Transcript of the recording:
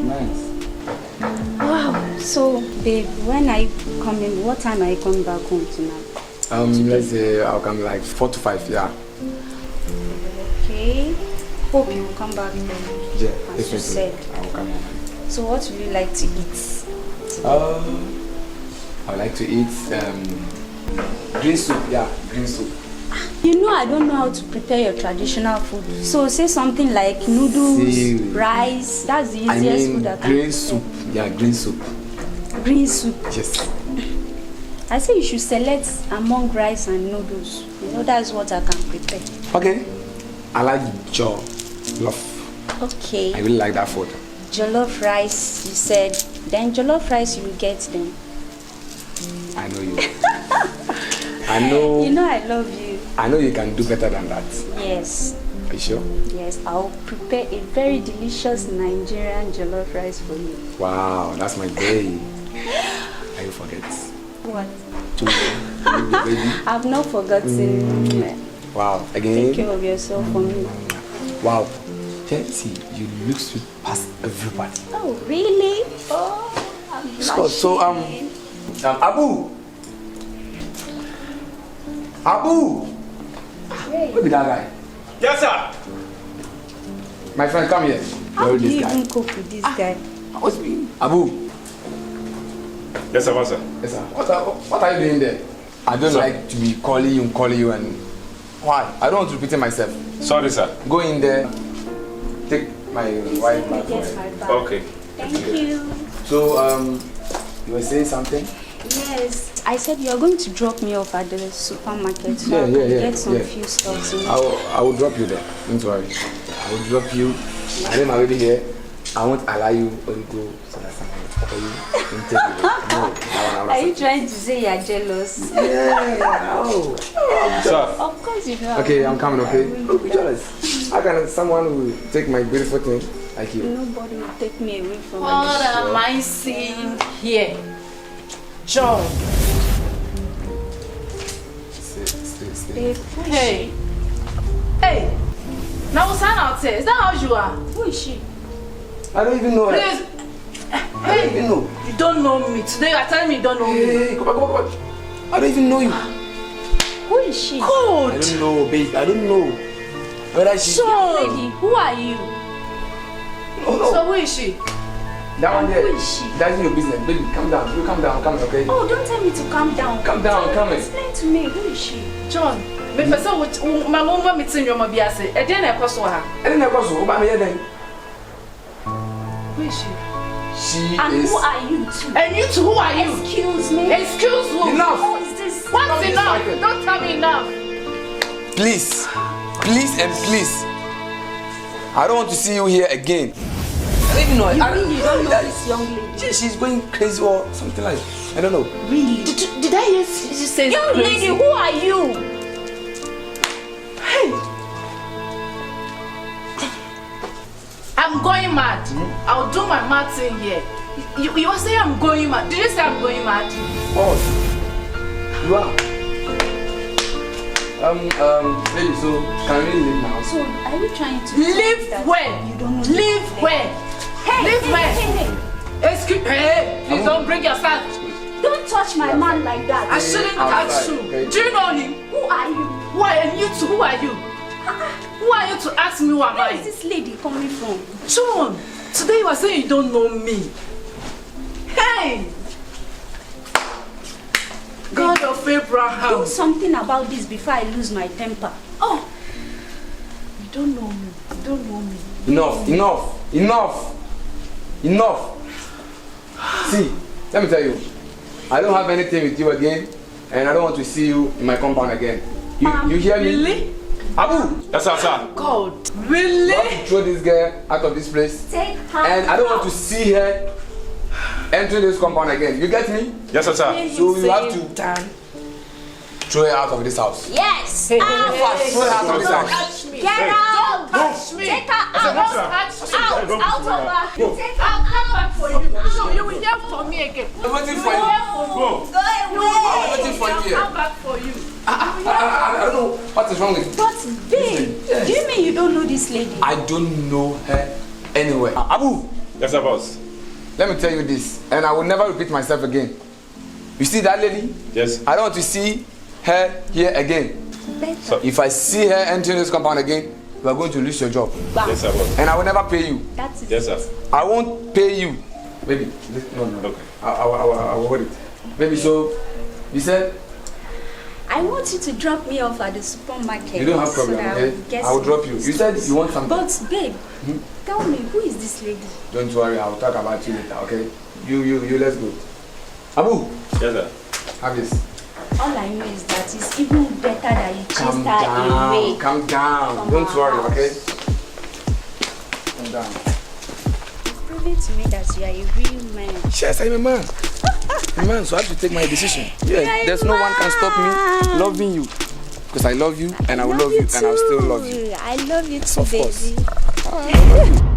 Nice. Wow. So, babe, when I come in, what time are you coming back home tonight? Let's say I'll come like 4 to 5, yeah. Okay. Hope you will come back then. Yeah, as you said. I'll come. So, what would you like to eat? I would like to eat green soup. Yeah, green soup. You know I don't know how to prepare your traditional food. So say something like noodles, rice. That's the easiest food I can green soup. Yeah, green soup. Green soup. Yes. I say you should select among rice and noodles. You know that's what I can prepare. Okay. I like jollof. Okay. I really like that food. Jollof rice, you said. Then jollof rice you will get then. I know you. I know. You know I love you. I know you can do better than that. Yes. Are you sure? Yes, I'll prepare a very delicious Nigerian jollof rice for you. Wow, that's my day. Are you forget? What? Baby? I've not forgotten. Wow, again. Take care of yourself for me. Wow. Jency, you look sweet past everybody. Oh, really? Oh, I'm blushing. So, Abu! Abu! Hey. Where be that guy? Yes, sir. My friend, come here. How do you even cope with this guy? What's me? Abu! Yes, sir, what, sir? Yes, sir. What are you doing there? I don't like to be calling you, and... Why? I don't want to repeat myself. Sorry, sir. Go in there. Take my wife back for her. Okay. Thank you. So, you were saying something? Yes. I said you're going to drop me off at the supermarket so I can get some few stuff. I will drop you there. Don't worry. I will drop you. And then my baby here, I won't allow you to go so that I can call you and take you. No. Are you trying to say you're jealous? Yeah. Oh. Sir. Of course you know. Okay, I'm coming, okay? Don't be jealous. How can someone who take my beautiful thing like you? Nobody will take me away from my What am I seeing here? John. Stay. Hey. Hey. Now stand out here. Is that how you are? Who is she? I don't even know her. Please. I don't even know. You don't know me. Today you are telling me you don't know me. Hey, come on. I don't even know you. Who is she? Good. I don't know, babe. I don't know. Whether she's... Lady, who are you? Oh, So who is she? that one there. Who is she? That's your business. Baby, calm down. You calm down, okay? Oh, don't tell me to calm down. Calm down, come in. Explain to me, who is she? John. Me first what my mama meeting your mama biase. E dey na ekoso ha. I didn't know so. But me here then. Who is she? She And is... who are you too? And you two, who are you? Excuse me. Excuse who? Enough. Who is this? What's enough? Excited. Don't tell me enough. Please. Please and please. I don't want to see you here again. I don't even know. You mean you don't know this young lady? She's going crazy or something like... I don't know. Really? Did I hear you say Young lady, who are you? Hey. I'm going mad. I'll do my mad thing here. You were saying I'm going mad. Did you say I'm going mad? Oh. You are. Baby, so can we leave now? So, are you trying to Live that where? you don't know Live this where? Hey, Live hey, where? hey, hey. Excuse me. Please don't bring yourself. Don't touch my man like that. I shouldn't touch you. Okay. Do you know him? Who are you? Why? And you two, who are you? Who are you to ask me who am Where I? is this lady coming from? John, today you are saying you don't know me. Hey! God of Abraham. Do something about this before I lose my temper. Oh! You don't know me. You don't know me. Enough. See, let me tell you. I don't have anything with you again, and I don't want to see you in my compound again. You hear me? Really? Abu! Yes, sir. God. I Really? want to throw this girl out of this place, Take her and I don't want out. to see her entering this compound again. You get me? Yes, sir. So you have to throw her out of this house. Yes. Hey, out. hey, Throw her out of this don't house. touch me. Get out. Touch me. Take her Yes, out. sir. Touch me. Out of her. Go. Take her I'll come out. back for you. No, you will hear from me again. I'm waiting for you. Go. Go away. I'm waiting for you I'll here. come back for you. I don't know what is wrong with you. But babe, Yes. do you mean you don't know this lady? I don't know her anywhere. Abu, Yes, sir, boss. Let me tell you this, and I will never repeat myself again. You see that lady? Yes. I don't want to see her here again. Better. If I see her entering this compound again, you are going to lose your job. Yes, sir, boss. And I will never pay you. That's it. Yes, sir. I won't pay you. Baby, no. Okay. I will hold it. Baby, so you said I want you to drop me off at the supermarket. you don't have problem, so that okay? I will drop you. You said you want something. But babe, tell me, who is this lady? Don't worry, I will talk about you later, okay? You, let's go. Abu, Yes, sir. have this. All I know is that it's even better that you chased Calm her down, away. calm down. From Don't our worry, house. okay? Calm down. Prove it to me that you are a real man. Yes, I'm a man. A man, so I have to take my decision. Yeah, there's no one can stop me loving you. Because I love you, and I will love you, and I will still love you. I love you too, Of course. baby. I love you.